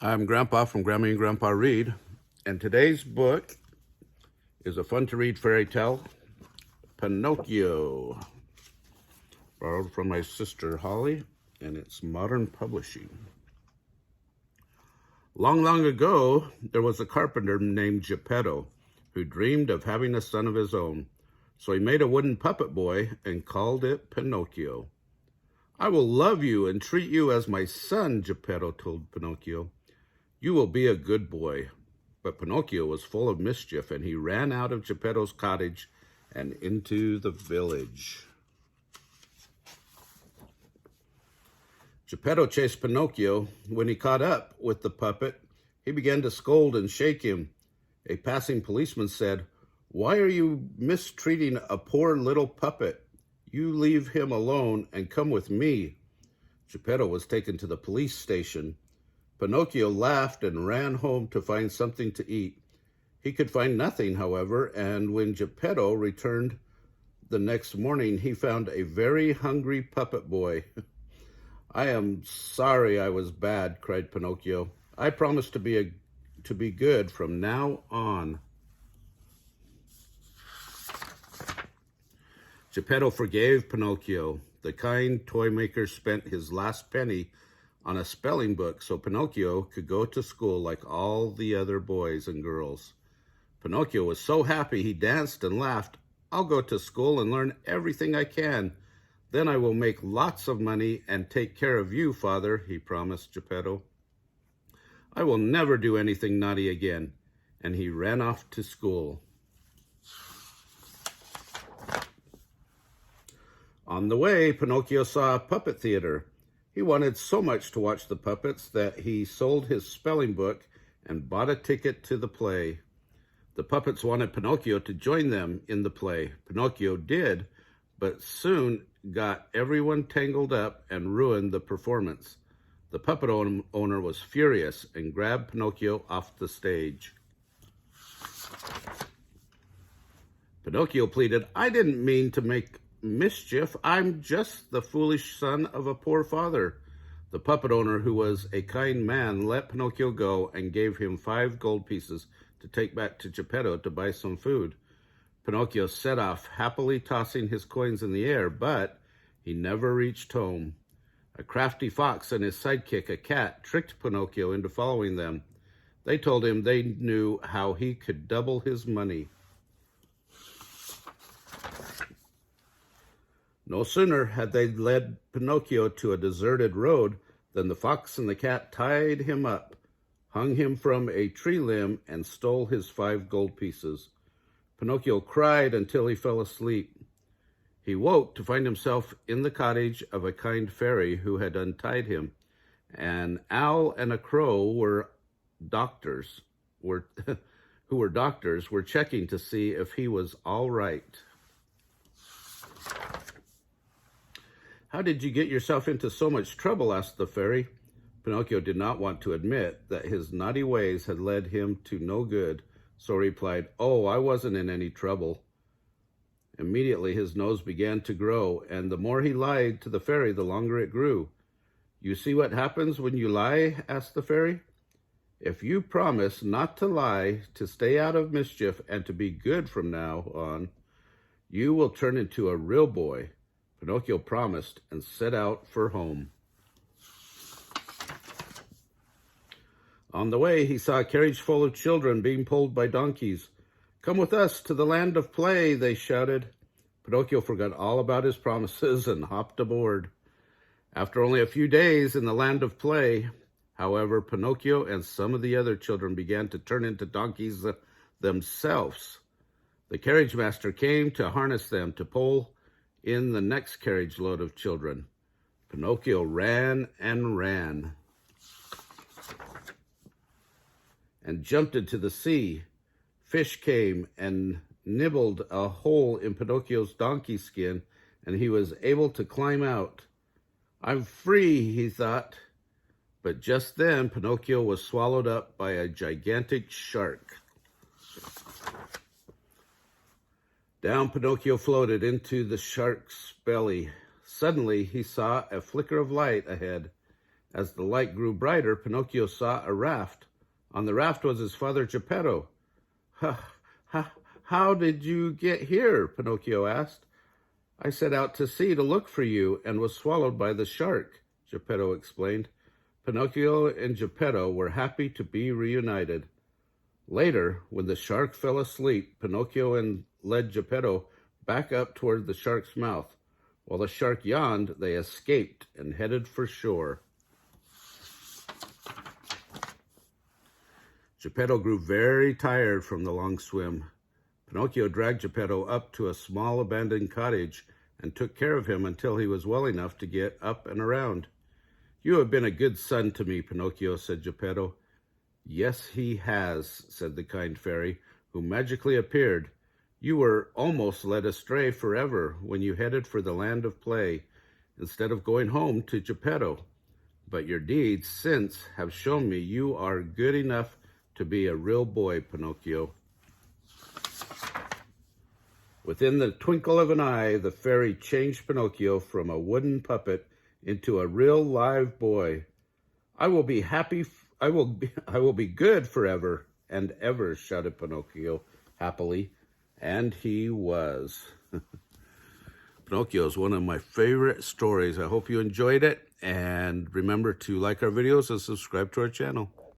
I'm Grandpa from Grammy and Grandpa Read, and today's book is a fun-to-read fairy tale, Pinocchio, borrowed from my sister Holly, and it's modern publishing. Long, long ago, there was a carpenter named Geppetto who dreamed of having a son of his own, so he made a wooden puppet boy and called it Pinocchio. "I will love you and treat you as my son," Geppetto told Pinocchio. "You will be a good boy." But Pinocchio was full of mischief, and he ran out of Geppetto's cottage and into the village. Geppetto chased Pinocchio. When he caught up with the puppet, he began to scold and shake him. A passing policeman said, "Why are you mistreating a poor little puppet? You leave him alone and come with me." Geppetto was taken to the police station. Pinocchio laughed and ran home to find something to eat. He could find nothing, however, and when Geppetto returned the next morning, he found a very hungry puppet boy. "I am sorry I was bad," cried Pinocchio. "I promise to be good from now on." Geppetto forgave Pinocchio. The kind toy maker spent his last penny on a spelling book so Pinocchio could go to school like all the other boys and girls. Pinocchio was so happy he danced and laughed. "I'll go to school and learn everything I can. Then I will make lots of money and take care of you, Father," he promised Geppetto. "I will never do anything naughty again." And he ran off to school. On the way, Pinocchio saw a puppet theater. He wanted so much to watch the puppets that he sold his spelling book and bought a ticket to the play. The puppets wanted Pinocchio to join them in the play. Pinocchio did, but soon got everyone tangled up and ruined the performance. The puppet owner was furious and grabbed Pinocchio off the stage. Pinocchio pleaded, "I didn't mean to make mischief. I'm just the foolish son of a poor father." The puppet owner, who was a kind man, let Pinocchio go and gave him 5 gold pieces to take back to Geppetto to buy some food. Pinocchio set off, happily tossing his coins in the air, but he never reached home. A crafty fox and his sidekick, a cat, tricked Pinocchio into following them. They told him they knew how he could double his money. No sooner had they led Pinocchio to a deserted road than the fox and the cat tied him up, hung him from a tree limb, and stole his 5 gold pieces. Pinocchio cried until he fell asleep. He woke to find himself in the cottage of a kind fairy who had untied him. An owl and a crow were doctors, were checking to see if he was all right. "How did you get yourself into so much trouble?" asked the fairy. Pinocchio did not want to admit that his naughty ways had led him to no good, so he replied, "Oh, I wasn't in any trouble." Immediately his nose began to grow, and the more he lied to the fairy, the longer it grew. "You see what happens when you lie?" asked the fairy. "If you promise not to lie, to stay out of mischief, and to be good from now on, you will turn into a real boy." Pinocchio promised and set out for home. On the way, he saw a carriage full of children being pulled by donkeys. "Come with us to the land of play," they shouted. Pinocchio forgot all about his promises and hopped aboard. After only a few days in the land of play, however, Pinocchio and some of the other children began to turn into donkeys themselves. The carriage master came to harness them to pull in the next carriage load of children. Pinocchio ran and ran and jumped into the sea. Fish came and nibbled a hole in Pinocchio's donkey skin, and he was able to climb out. "I'm free," he thought. But just then, Pinocchio was swallowed up by a gigantic shark. Down Pinocchio floated into the shark's belly. Suddenly, he saw a flicker of light ahead. As the light grew brighter, Pinocchio saw a raft. On the raft was his father Geppetto. How did you get here?" Pinocchio asked. "I set out to sea to look for you and was swallowed by the shark," Geppetto explained. Pinocchio and Geppetto were happy to be reunited. Later, when the shark fell asleep, Pinocchio led Geppetto back up toward the shark's mouth. While the shark yawned, they escaped and headed for shore. Geppetto grew very tired from the long swim. Pinocchio dragged Geppetto up to a small abandoned cottage and took care of him until he was well enough to get up and around. "You have been a good son to me, Pinocchio," said Geppetto. "Yes, he has," said the kind fairy, who magically appeared. "You were almost led astray forever when you headed for the land of play, instead of going home to Geppetto. But your deeds since have shown me you are good enough to be a real boy, Pinocchio." Within the twinkle of an eye, the fairy changed Pinocchio from a wooden puppet into a real live boy. I will be good forever and ever," shouted Pinocchio happily, and he was. Pinocchio is one of my favorite stories. I hope you enjoyed it, and remember to like our videos and subscribe to our channel.